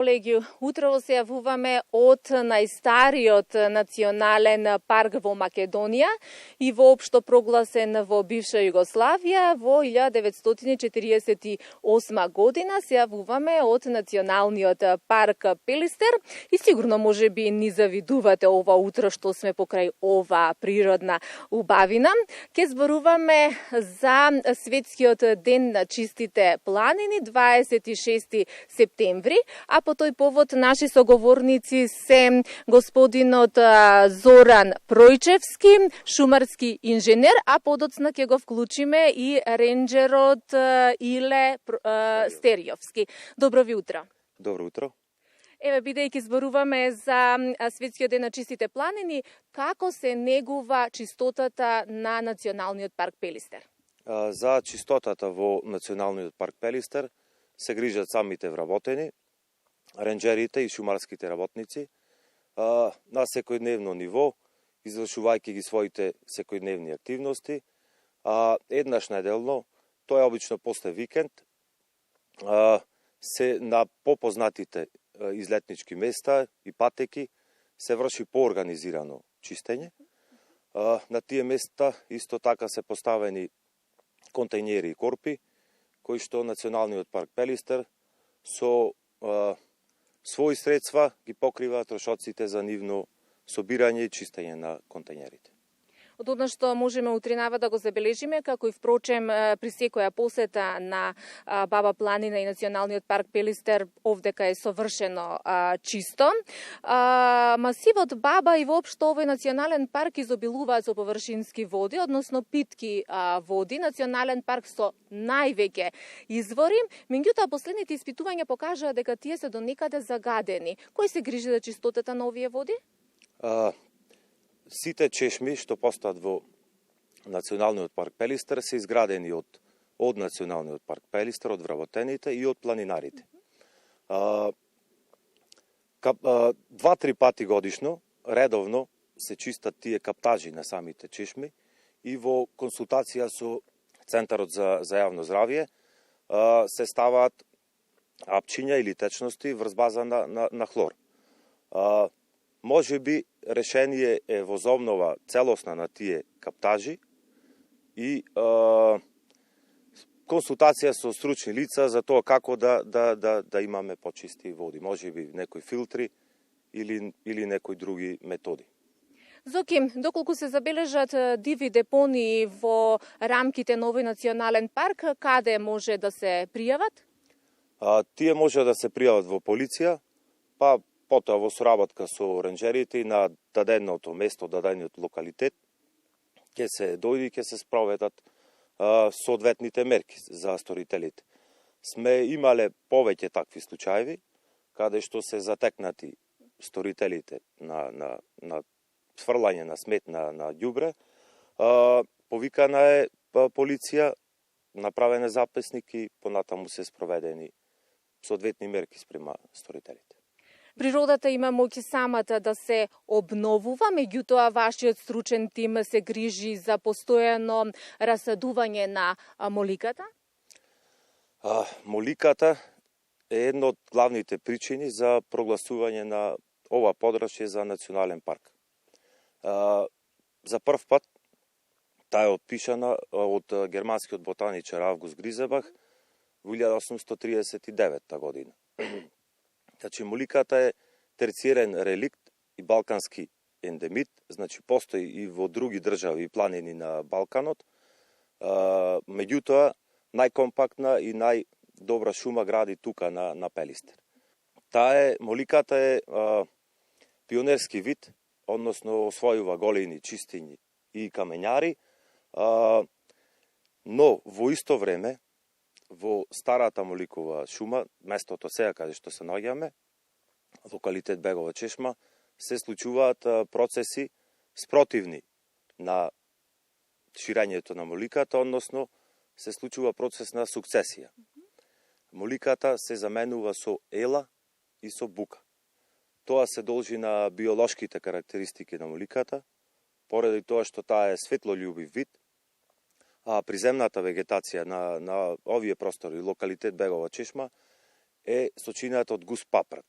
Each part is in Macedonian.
Колеги, утрово се јавуваме од најстариот национален парк во Македонија и воопшто прогласен во бивша Југославија во 1948 година. Се јавуваме од националниот парк Пелистер и сигурно можеби ни завидувате ова утро што сме покрај ова природна убавина. Ке зборуваме за Светскиот ден на чистите планини 26 септември, а по тој повод наши соговорници се господинот Зоран Пројчевски, шумарски инженер, а подоцна ќе го вклучиме и ренџерот Иле Стериовски. Добро ви утро. Добро утро. Еве, бидејќи зборуваме за Светскиот ден на чистите планини, како се негува чистотата на Националниот парк Пелистер? За чистотата во Националниот парк Пелистер се грижат самите вработени, ренџерите и шумарските работници на секојдневно ниво, извршувајќи ги своите секојдневни активности. Еднаш неделно, тоа е обично после викенд, се на попознатите излетнички места и патеки се врши поорганизирано чистење. На тие места исто така се поставени контејнери и корпи, кои што Националниот парк Пелистер со своји средства ги покрива трошоците за нивно собирање и чистење на контејнерите. Од она што можеме утринава да го забележиме, како и впрочем при секоја посета на Баба планина и Националниот парк Пелистер, овдека е совршено чисто. Масивот Баба и воопшто овој национален парк изобилуваат со површински води, односно питки води. Национален парк со највеќе извори, меѓутоа последните испитувања покажаа дека тие се до некаде загадени. Кој се грижи за чистотата на овие води? Сите чешми што постојат во Националниот парк Пелистер се изградени од Националниот парк Пелистер, од вработените и од планинарите. 2-3 пати годишно, редовно, се чистат тие каптажи на самите чешми и во консултација со Центарот за јавно здравје се ставаат апчиња или течности врз база на хлор. Може би решение е во обнова целосна на тие каптажи и консултација со стручни лица за тоа како да имаме почисти води. Може би некои филтри или некои други методи. Зоки, доколку се забележат диви депонии во рамките на овој национален парк, каде може да се пријават? Тие може да се пријават во полиција, па потоа во соработка со ренџерите и на даденото место, дадениот локалитет, ќе се дојде и ќе се спроведат соодветните мерки за сторителите. Сме имале повеќе такви случаеви, каде што се затекнати сторителите на сврлање на смет на ѓубре. Повикана е полиција, направен е записник и понатаму се спроведени соодветни мерки спрема сторителите. Природата има моќ самата да се обновува, меѓутоа вашиот стручен тим се грижи за постојано расадување на моликата? Моликата е една од главните причини за прогласување на ова подрачје за национален парк. За прв пат таа е отпишана од германскиот ботаничар Август Гризебах во 1839 година. Значи, моликата е терциерен реликт и балкански ендемит, значи постои и во други држави и планини на Балканот. Меѓутоа, најкомпактна и најдобра шума гради тука на Пелистер. Моликата е пионерски вид, односно освојува голени чистињи и камењари, но во исто време во старата моликова шума, местото сега каде што се наоѓаме, локалитет Бегова чешма, се случуваат процеси спротивни на ширењето на моликата, односно се случува процес на сукцесија. Моликата се заменува со ела и со бука. Тоа се должи на биолошките карактеристики на моликата, поради тоа што таа е светлолюбив вид, а приземната вегетација на овие простори, локалитет Бегова чешма, е сочинета од гус папрат.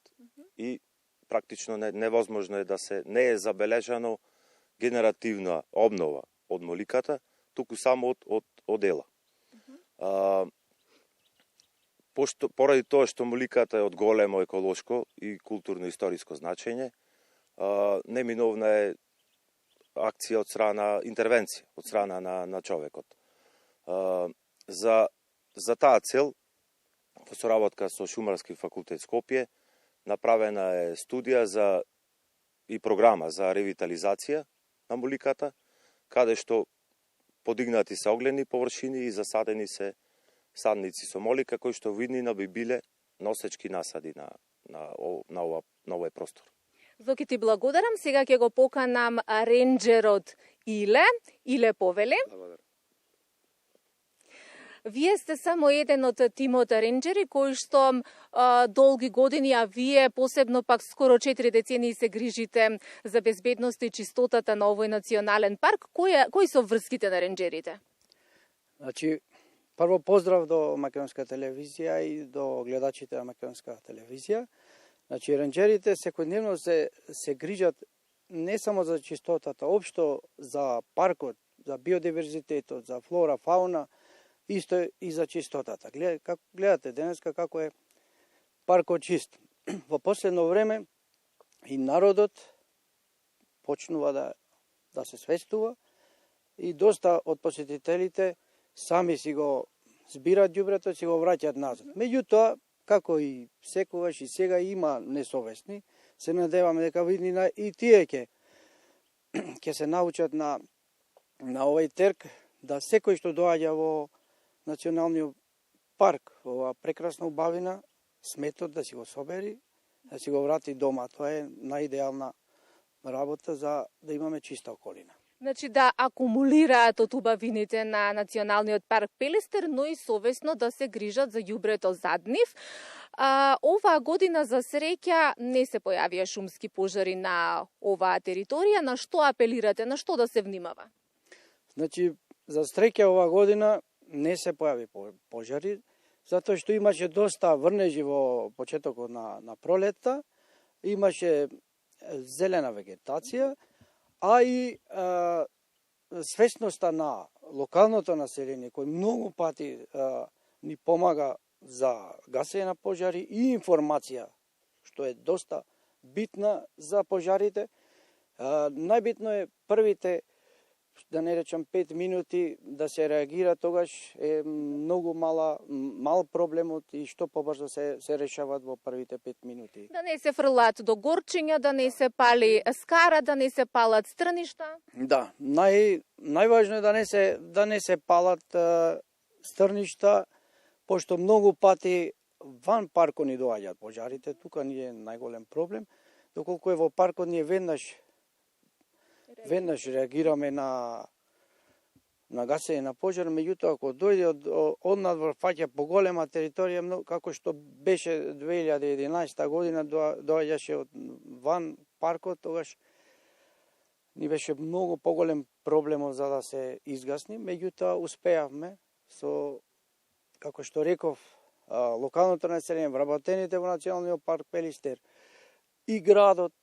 И практично невозможно е да се не е забележано генеративна обнова од моликата, туку само од ела. Поради тоа што моликата е од големо еколошко и културно-историско значење, неминовна е акција од страна, интервенција од страна на човекот. За таа цел, во соработка со Шумарски факултет Скопје, направена е студија и програма за ревитализација на моликата, каде што подигнати се огледни површини и засадени се садници со молика, кои што виднина би биле носечки насади на овој простор. Зоки, ти благодарам. Сега ќе го поканам ренџерот Иле Повеле. Благодарам. Вие сте само еден од тимот ренџери кои што долги години, а вие посебно пак скоро 4 децении се грижите за безбедност и чистотата на овој национален парк. Кои се врските на ренџерите? Значи, прво поздрав до Македонска телевизија и до гледачите на Македонска телевизија. Значи, ренџерите секојдневно се грижат не само за чистотата, општо за паркот, за биодиверзитетот, за флора, фауна, исто и за чистотата. Гледате денеска како е паркот чист. Во последно време и народот почнува да се свестува и доста од посетителите сами си го збираат ѓубрето, си го враќаат назад. Меѓутоа, како и секогаш и сега има несовесни, се надеваме дека виднина и тие ќе се научат на овој терк, да секој што доаѓа во Националниот парк, ова прекрасна убавина, сметот да си го собери, да си го врати дома. Тоа е најидеална работа за да имаме чиста околина. Значи да акумулираат од убавините на Националниот парк Пелистер, но и совесно да се грижат за ѓубрето зад нив. Оваа година за среќа не се појавија шумски пожари на оваа територија. На што апелирате, на што да се внимава? Значи, за среќа оваа година не се појави пожари, затоа што имаше доста врнежи во почетокот на пролетта, имаше зелена вегетација, а и свесноста на локалното население, кој многу пати ни помага за гасење на пожари и информација, што е доста битна за пожарите. Најбитно е првите, да не речам 5 минути, да се реагира, тогаш е многу мал проблемот и што побрзо се решават во првите 5 минути. Да не се фрлаат до горчиња, да не се пали скара, да не се палат стрништа. Да, најважно е да не се палат стрништа, пошто многу пати ван паркот ни доаѓаат пожарите, тука ни е најголем проблем, доколку е во паркот ние веднаш реагираме на гасење на пожар, меѓутоа ако дојде од надвор фаќа по голема територија, како што беше 2011 година, доаѓаше од ван паркот, тогаш ни беше многу поголем проблемот за да се изгасни, меѓутоа успеавме со, како што реков, локалното население, вработените во Националниот парк Пелистер и градот,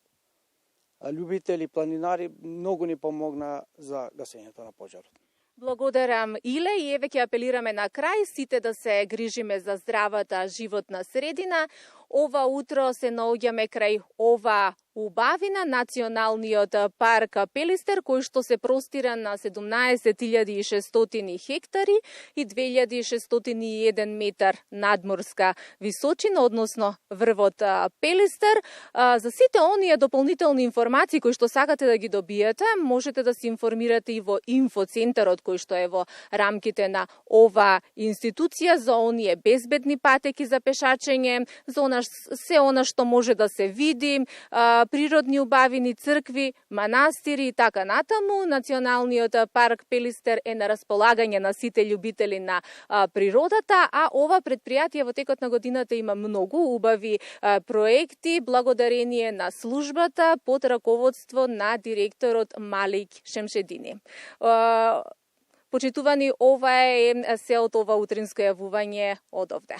љубители, планинари, многу ни помогна за гасењето на пожарот. Благодарам, Иле, и еве ќе апелираме на крај сите да се грижиме за здравата животна средина. Ова утро се наоѓаме крај ова убавина, Националниот парк Пелистер, кој што се простира на 17.600 хектари и 2601 метар надморска височина, односно врвот Пелистер. За сите оние дополнителни информации кои што сакате да ги добиете, можете да се информирате и во инфоцентарот кој што е во рамките на ова институција, за оние безбедни патеки за пешачење, за се она што може да се види, природни убавини, цркви, манастири и така натаму. Националниот парк Пелистер е на располагање на сите љубители на природата, а ова предпријатие во текот на годината има многу убави проекти, благодарение на службата под раководство на директорот Малик Шемшедини. Почитувани, ова е се од ова утринско јавување од овде.